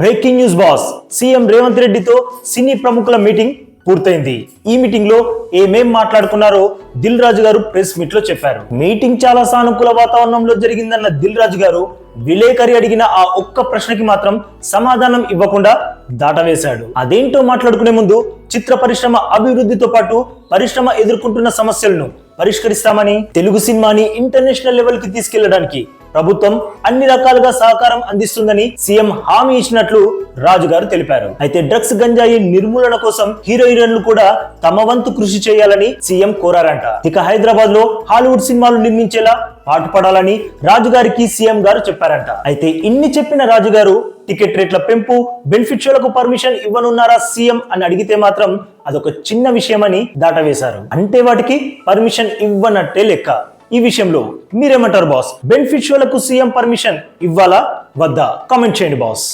Breaking news boss. CM Revanth రెడ్డితో సినీ ప్రముఖుల meeting పూర్తయింది. ఈ మీటింగ్ లో ఏమేం మాట్లాడుకున్నారో దిల్ రాజు గారు ప్రెస్ మీట్ లో చెప్పారు. మీటింగ్ చాలా సానుకూల వాతావరణంలో జరిగిందన్న దిల్ రాజు గారు విలేకరి అడిగిన ఆ ఒక్క ప్రశ్నకి మాత్రం సమాధానం ఇవ్వకుండా దాటవేశాడు. అదేంటో మాట్లాడుకునే ముందు చిత్ర పరిశ్రమ అభివృద్ధితో పాటు పరిశ్రమ ఎదుర్కొంటున్న సమస్యలను పరిష్కరిస్తామని, తెలుగు సినిమాని ఇంటర్నేషనల్ లెవెల్ కి తీసుకెళ్లడానికి ప్రభుత్వం అన్ని రకాలుగా సహకారం అందిస్తుందని సీఎం హామీ ఇచ్చినట్లు రాజు గారు తెలిపారు. అయితే డ్రగ్స్ గంజాయి నిర్మూలన కోసం హీరోయిన్లు కూడా తమ వంతు కృషి చేయాలని సీఎం కోరారంట. ఇక హైదరాబాద్ లో హాలీవుడ్ సినిమాలు నిర్మించేలా పాటుపడాలని రాజు గారికి సీఎం గారు చెప్పారంట. అయితే ఇన్ని చెప్పిన రాజు గారు టికెట్ రేట్ల పెంపు, బెనిఫిట్ షోలకు పర్మిషన్ ఇవ్వనున్నారా సీఎం అని అడిగితే మాత్రం అదొక చిన్న విషయమని దాటవేశారు. అంటే వాటికి పర్మిషన్ ఇవ్వనట్టే లెక్క. ఈ విషయంలో మీరేమంటారు బాస్? బెనిఫిట్ షోలకు సీఎం పర్మిషన్ ఇవ్వాలా వద్దా? కామెంట్ చేయండి బాస్.